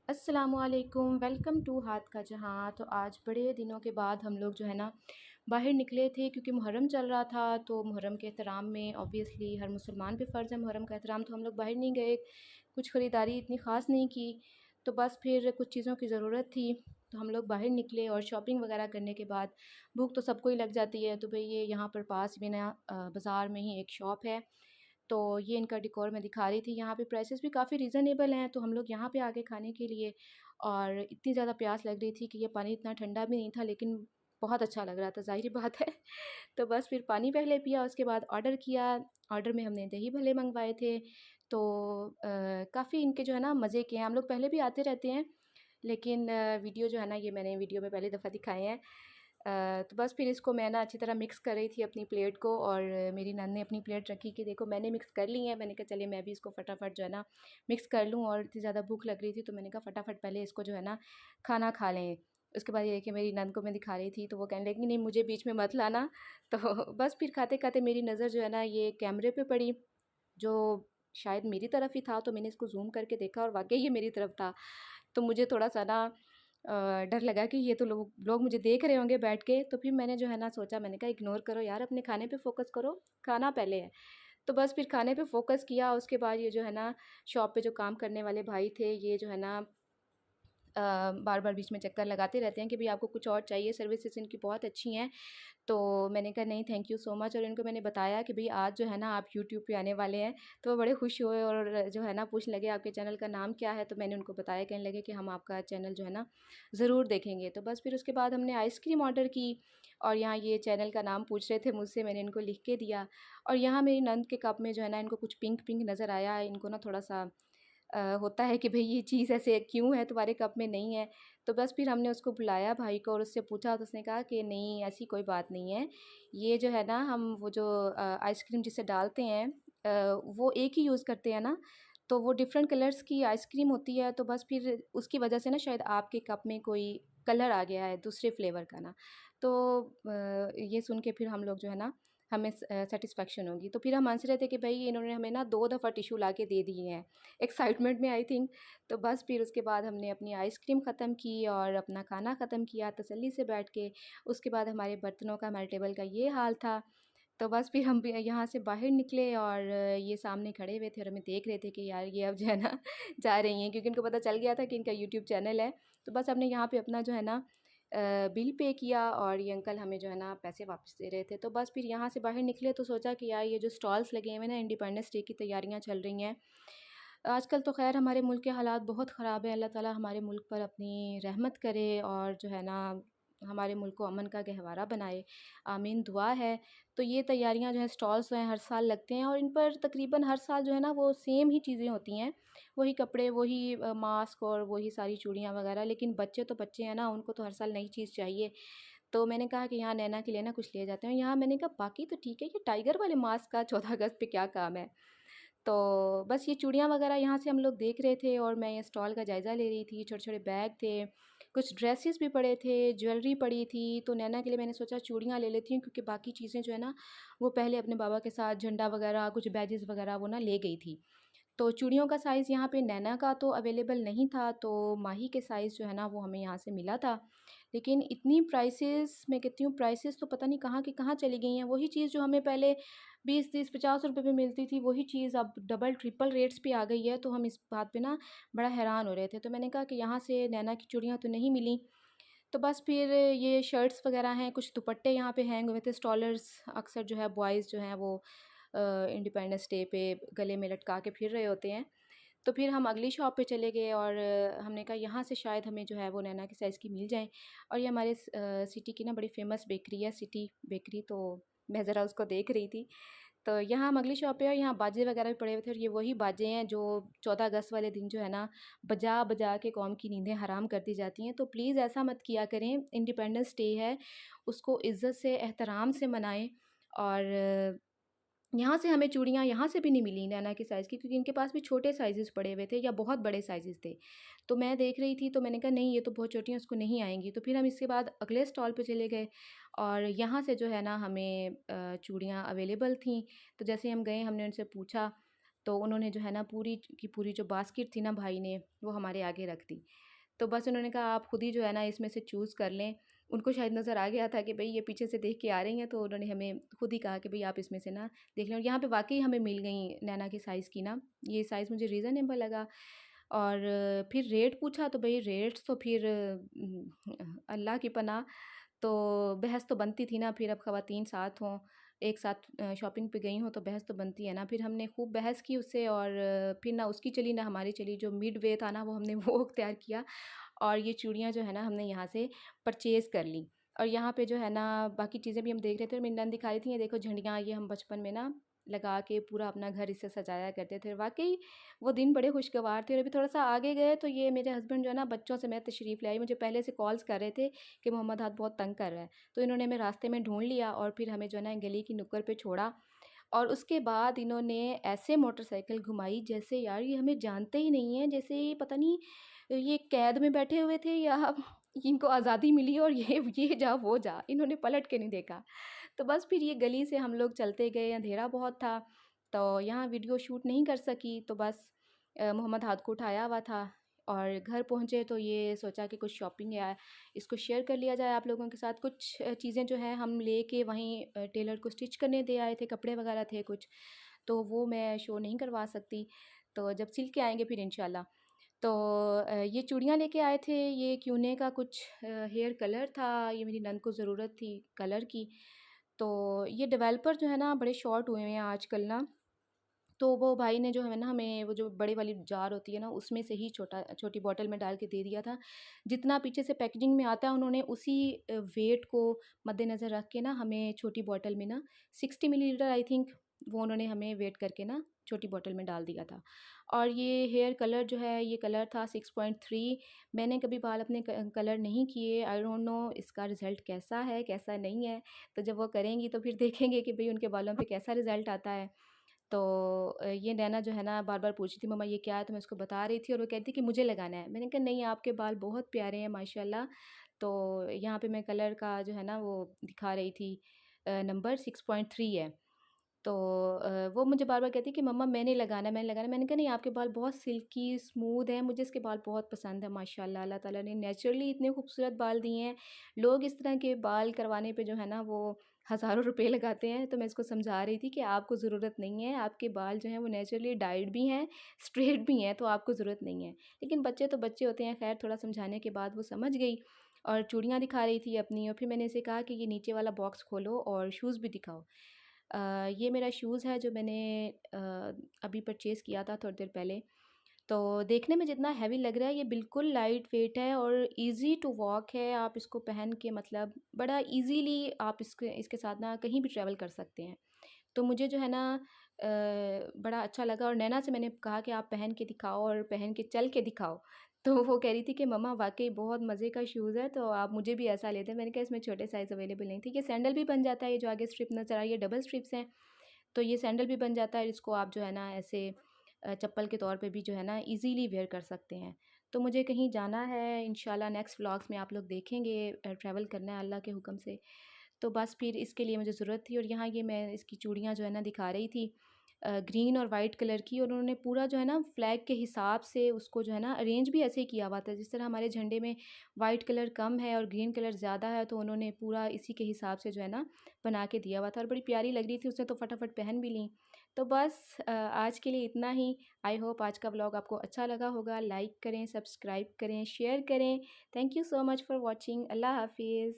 अस्सलामुअलैकुम, welcome to हाथ का जहाँ। तो आज बड़े दिनों के बाद हम लोग जो है ना बाहर निकले थे, क्योंकि मुहर्रम चल रहा था। तो मुहर्रम के एहतराम में ऑब्वियसली हर मुसलमान पे फ़र्ज़ है मुहर्रम का एहतराम। तो हम लोग बाहर नहीं गए, कुछ ख़रीदारी इतनी ख़ास नहीं की। तो बस फिर कुछ चीज़ों की ज़रूरत थी, तो हम लोग बाहर निकले और शॉपिंग वगैरह करने के बाद भूख तो सबको ही लग जाती है। तो भाई ये यहाँ पर पास में ना बाज़ार में ही एक शॉप है, तो ये इनका डेकोर मैं दिखा रही थी। यहाँ पे प्राइसेस भी काफ़ी रीज़नेबल हैं, तो हम लोग यहाँ पे आ गए खाने के लिए। और इतनी ज़्यादा प्यास लग रही थी कि ये पानी इतना ठंडा भी नहीं था, लेकिन बहुत अच्छा लग रहा था, ज़ाहिर बात है। तो बस फिर पानी पहले पिया, उसके बाद ऑर्डर किया। ऑर्डर में हमने दही भल्ले मंगवाए थे। तो काफ़ी इनके जो है ना मज़े के हैं। हम लोग पहले भी आते रहते हैं, लेकिन वीडियो जो है ना ये मैंने वीडियो में पहली दफ़ा दिखाए हैं। तो बस फिर इसको मैं ना अच्छी तरह मिक्स कर रही थी अपनी प्लेट को, और मेरी नंद ने अपनी प्लेट रखी कि देखो मैंने मिक्स कर ली है। मैंने कहा चलिए मैं भी इसको फटाफट जो है ना मिक्स कर लूँ, और इतनी ज़्यादा भूख लग रही थी तो मैंने कहा फटाफट पहले इसको जो है ना खाना खा लें। उसके बाद ये कि मेरी नंद को मैं दिखा रही थी, तो वो कहने लगी नहीं मुझे बीच में मत लाना। तो बस फिर खाते खाते मेरी नज़र जो है ना ये कैमरे पे पड़ी, जो शायद मेरी तरफ ही था। तो मैंने इसको ज़ूम करके देखा और वाक़ई ये मेरी तरफ था। तो मुझे थोड़ा-सा ना डर लगा कि ये तो लोग लोग मुझे देख रहे होंगे बैठ के। तो फिर मैंने जो है ना सोचा, मैंने कहा इग्नोर करो यार, अपने खाने पे फ़ोकस करो, खाना पहले है। तो बस फिर खाने पे फ़ोकस किया। उसके बाद ये जो है ना शॉप पे जो काम करने वाले भाई थे, ये जो है ना बार बार बीच में चक्कर लगाते रहते हैं कि भाई आपको कुछ और चाहिए, सर्विसेज इनकी बहुत अच्छी हैं। तो मैंने कहा नहीं थैंक यू सो मच, और इनको मैंने बताया कि भाई आज जो है ना आप यूट्यूब पे आने वाले हैं। तो वो बड़े खुश हुए और जो है ना पूछने लगे आपके चैनल का नाम क्या है। तो मैंने उनको बताया, कहने लगे कि हम आपका चैनल जो है ना ज़रूर देखेंगे। तो बस फिर उसके बाद हमने आइसक्रीम ऑर्डर की, और यहाँ ये चैनल का नाम पूछ रहे थे मुझसे, मैंने इनको लिख के दिया। और यहाँ मेरी नंद के कप में जो है ना इनको कुछ पिंक पिंक नज़र आया। इनको ना थोड़ा सा होता है कि भई ये चीज़ ऐसे क्यों है तुम्हारे कप में नहीं है। तो बस फिर हमने उसको बुलाया भाई को और उससे पूछा, तो उसने कहा कि नहीं ऐसी कोई बात नहीं है। ये जो है ना हम वो जो आइसक्रीम जिसे डालते हैं वो एक ही यूज़ करते हैं ना, तो वो डिफ़रेंट कलर्स की आइसक्रीम होती है। तो बस फिर उसकी वजह से ना शायद आपके कप में कोई कलर आ गया है दूसरे फ्लेवर का ना। तो ये सुन के फिर हम लोग जो है ना हमें सैटिस्फैक्शन होगी। तो फिर हम हँस रहे थे कि भई इन्होंने हमें ना 2 दफ़ा टिश्यू ला के दे दिए हैं, एक्साइटमेंट में आई थिंक। तो बस फिर उसके बाद हमने अपनी आइसक्रीम ख़त्म की और अपना खाना ख़त्म किया तसल्ली से बैठ के। उसके बाद हमारे बर्तनों का, हमारे टेबल का ये हाल था। तो बस फिर हम भी यहाँ से बाहर निकले, और ये सामने खड़े हुए थे और हमें देख रहे थे कि यार ये अब जो है ना जा रही हैं, क्योंकि इनको पता चल गया था कि इनका यूट्यूब चैनल है। तो बस हमने यहाँ पे अपना जो है ना बिल पे किया, और ये अंकल हमें जो है ना पैसे वापस दे रहे थे। तो बस फिर यहाँ से बाहर निकले तो सोचा कि यार ये जो स्टॉल्स लगे हुए हैं ना, इंडिपेंडेंस डे की तैयारियाँ चल रही हैं। आजकल तो ख़ैर हमारे मुल्क के हालात बहुत ख़राब हैं। अल्लाह ताला हमारे मुल्क पर अपनी रहमत करे, और जो है ना हमारे मुल्क को अमन का गहवारा बनाए, आमीन दुआ है। तो ये तैयारियां जो है स्टॉल्स हैं हर साल लगते हैं, और इन पर तकरीबन हर साल जो है ना वो सेम ही चीज़ें होती हैं, वही कपड़े, वही मास्क और वही सारी चूड़ियाँ वगैरह। लेकिन बच्चे तो बच्चे हैं ना, उनको तो हर साल नई चीज़ चाहिए। तो मैंने कहा कि यहाँ नैना के लिए ना कुछ ले जाते हैं। यहाँ मैंने कहा बाकी तो ठीक है, ये टाइगर वाले मास्क का 14 अगस्त पे क्या काम है। तो बस ये चूड़ियाँ वगैरह यहाँ से हम लोग देख रहे थे, और मैं ये स्टॉल का जायज़ा ले रही थी। छोटे-छोटे बैग थे, कुछ ड्रेसेस भी पड़े थे, ज्वेलरी पड़ी थी। तो नैना के लिए मैंने सोचा चूड़ियाँ ले लेती हूँ, क्योंकि बाकी चीज़ें जो है ना वो पहले अपने बाबा के साथ झंडा वगैरह, कुछ बैजेस वगैरह वो ना ले गई थी। तो चूड़ियों का साइज़ यहाँ पे नैना का तो अवेलेबल नहीं था, तो माही के साइज़ जो है ना वो हमें यहाँ से मिला था। लेकिन इतनी प्राइसेस, मैं कहती हूँ प्राइसेस तो पता नहीं कहाँ की कहाँ चली गई हैं। वही चीज़ जो हमें पहले 20, 30, 50 रुपए में मिलती थी, वही चीज़ अब डबल ट्रिपल रेट्स पे आ गई है। तो हम इस बात पे ना बड़ा हैरान हो रहे थे। तो मैंने कहा कि यहाँ से नैना की चूड़ियाँ तो नहीं मिली। तो बस फिर ये शर्ट्स वगैरह हैं, कुछ दुपट्टे यहाँ पे हैंग हुए थे। स्टॉलर्स अक्सर जो है बॉयज़ जो हैं वो इंडिपेंडेंस डे पे गले में लटका के फिर रहे होते हैं। तो फिर हम अगली शॉप पे चले गए, और हमने कहा यहाँ से शायद हमें जो है वो नैना के साइज़ की मिल जाए। और ये हमारे सिटी की ना बड़ी फ़ेमस बेकरी है, सिटी बेकरी। तो मैं ज़रा उसको देख रही थी। तो यहाँ हम अगली शॉप पे और यहाँ बाजे वगैरह भी पड़े हुए थे, और ये वही बाजे हैं जो 14 अगस्त वाले दिन जो है ना बजा बजा के कौम की नींदें हराम कर दी जाती हैं। तो प्लीज़ ऐसा मत किया करें, इंडिपेंडेंस डे है, उसको इज़्ज़त से एहतराम से मनाएं। और यहाँ से हमें चूड़ियाँ यहाँ से भी नहीं मिली नैना के साइज़ की, क्योंकि इनके पास भी छोटे साइज़ेस पड़े हुए थे या बहुत बड़े साइज़ेस थे। तो मैं देख रही थी, तो मैंने कहा नहीं ये तो बहुत छोटी हैं, उसको नहीं आएँगी। तो फिर हम इसके बाद अगले स्टॉल पे चले गए, और यहाँ से जो है ना हमें चूड़ियाँ अवेलेबल थीं। तो जैसे हम गए, हमने उनसे पूछा, तो उन्होंने जो है ना पूरी की पूरी जो बास्केट थी ना भाई ने वो हमारे आगे रख दी। तो बस उन्होंने कहा आप खुद ही जो है ना इसमें से चूज़ कर लें। उनको शायद नज़र आ गया था कि भई ये पीछे से देख के आ रही हैं, तो उन्होंने हमें खुद ही कहा कि भई आप इसमें से ना देख लें। और यहाँ पे वाक़ई हमें मिल गई नैना के साइज़ की ना, ये साइज़ मुझे रीज़नेबल लगा। और फिर रेट पूछा तो भई रेट्स तो फिर अल्लाह की पनाह। तो बहस तो बनती थी ना, फिर अब ख़वातीन साथ हों, एक साथ शॉपिंग पे गई हों तो बहस तो बनती है ना। फिर हमने खूब बहस की उससे, और फिर ना उसकी चली ना हमारी चली। जो मिड वे था ना वो हमने वो अख्तियार किया, और ये चूड़ियाँ जो है ना हमने यहाँ से परचेज़ कर ली। और यहाँ पे जो है ना बाकी चीज़ें भी हम देख रहे थे, और मेरी नंद दिखा रही थी, ये देखो झंडियाँ, ये हम बचपन में ना लगा के पूरा अपना घर इससे सजाया करते थे। वाक़ई वो दिन बड़े खुशगवार थे। और अभी थोड़ा-सा आगे गए तो ये मेरे हस्बैंड जो है ना बच्चों से मैं तशरीफ़ ले आई। मुझे पहले से कॉल्स कर रहे थे कि मोहम्मद हाद बहुत तंग कर रहा है। तो इन्होंने हमें रास्ते में ढूँढ लिया और फिर हमें जो है ना गली की नुक्कड़ पे छोड़ा। और उसके बाद इन्होंने ऐसे मोटरसाइकिल घुमाई जैसे यार ये हमें जानते ही नहीं हैं, जैसे ये पता नहीं ये कैद में बैठे हुए थे या इनको आज़ादी मिली और ये जा वो जा, इन्होंने पलट के नहीं देखा। तो बस फिर ये गली से हम लोग चलते गए, अंधेरा बहुत था, तो यहाँ वीडियो शूट नहीं कर सकी। तो बस मोहम्मद हाद को उठाया हुआ था, और घर पहुँचे तो ये सोचा कि कुछ शॉपिंग या इसको शेयर कर लिया जाए आप लोगों के साथ। कुछ चीज़ें जो है हम लेके वहीं टेलर को स्टिच करने दे आए थे, कपड़े वगैरह थे कुछ, तो वो मैं शो नहीं करवा सकती। तो जब सिल के आएँगे फिर इंशाल्लाह। तो ये चूड़ियाँ लेके आए थे, ये क्यूने का कुछ हेयर कलर था, ये मेरी नंद को ज़रूरत थी कलर की। तो ये डेवलपर जो है ना बड़े शॉर्ट हुए हैं आजकल ना, तो वो भाई ने जो है ना हमें वो जो बड़ी वाली जार होती है ना उसमें से ही छोटी बॉटल में डाल के दे दिया था। जितना पीछे से पैकेजिंग में आता है उन्होंने उसी वेट को मद्देनज़र रख के ना हमें छोटी बॉटल में ना 60 मिलीलीटर आई थिंक, वो उन्होंने हमें वेट करके ना छोटी बॉटल में डाल दिया था। और ये हेयर कलर जो है ये कलर था 6.3। मैंने कभी बाल अपने कलर नहीं किए, आई डोंट नो इसका रिज़ल्ट कैसा है कैसा नहीं है। तो जब वो करेंगी तो फिर देखेंगे कि भाई उनके बालों पे कैसा रिज़ल्ट आता है। तो ये नैना जो है ना बार-बार पूछ रही थी मम्मा ये क्या है? तो मैं उसको बता रही थी और वो कह रही थी कि मुझे लगाना है। मैंने कहा नहीं आपके बाल बहुत प्यारे हैं माशाल्लाह। तो यहाँ पे मैं कलर का जो है ना वो दिखा रही थी, नंबर 6.3 है। तो वो मुझे बार-बार कहती कि मम्मा मैंने लगाना है, मैंने लगाना है। मैंने कहा नहीं आपके बाल बहुत सिल्की स्मूथ हैं, मुझे इसके बाल बहुत पसंद है माशाल्लाह। अल्लाह ताला ने नेचुरली इतने खूबसूरत बाल दिए हैं। लोग इस तरह के बाल करवाने पे जो है ना वो हज़ारों रुपए लगाते हैं। तो मैं इसको समझा रही थी कि आपको ज़रूरत नहीं है, आपके बाल जो हैं वो नेचुरली डाइड भी हैं, स्ट्रेट भी हैं, तो आपको ज़रूरत नहीं है। लेकिन बच्चे तो बच्चे होते हैं, ख़ैर थोड़ा समझाने के बाद वो समझ गई। और चूड़ियाँ दिखा रही थी अपनी, और फिर मैंने इसे कहा कि ये नीचे वाला बॉक्स खोलो और शूज़ भी दिखाओ। ये मेरा शूज़ है जो मैंने अ, अभी परचेज़ किया था थोड़ी देर पहले। तो देखने में जितना हैवी लग रहा है ये बिल्कुल लाइट वेट है और ईज़ी टू वॉक है। आप इसको पहन के मतलब बड़ा ईज़िली आप इसके इसके साथ ना कहीं भी ट्रैवल कर सकते हैं। तो मुझे जो है ना बड़ा अच्छा लगा, और नैना से मैंने कहा कि आप पहन के दिखाओ और पहन के चल के दिखाओ। तो वो कह रही थी कि मम्मा वाक़ई बहुत मज़े का शूज़ है, तो आप मुझे भी ऐसा ले दें। मैंने कहा इसमें छोटे साइज़ अवेलेबल नहीं थे। ये सैंडल भी बन जाता है, ये जो आगे स्ट्रिप नज़र आ रही है डबल स्ट्रिप्स हैं। तो ये सैंडल भी बन जाता है, इसको आप जो है ना ऐसे चप्पल के तौर पे भी जो है ना ईज़िली वेयर कर सकते हैं। तो मुझे कहीं जाना है इंशाल्लाह, नेक्स्ट व्लॉग्स में आप लोग देखेंगे, ट्रैवल करना है अल्लाह के हुक्म से। तो बस फिर इसके लिए मुझे ज़रूरत थी, और यहाँ ये मैं इसकी चूड़ियाँ जो है ना दिखा रही थी, ग्रीन और वाइट कलर की, और उन्होंने पूरा जो है ना फ्लैग के हिसाब से उसको जो है ना अरेंज भी ऐसे ही किया हुआ था। जिस तरह हमारे झंडे में वाइट कलर कम है और ग्रीन कलर ज़्यादा है, तो उन्होंने पूरा इसी के हिसाब से जो है ना बना के दिया हुआ था, और बड़ी प्यारी लग रही थी। उसने तो फटाफट पहन भी ली। तो बस आज के लिए इतना ही। आई होप आज का व्लॉग आपको अच्छा लगा होगा। लाइक करें, सब्सक्राइब करें, शेयर करें। Thank you so much for watching. Allah हाफिज़।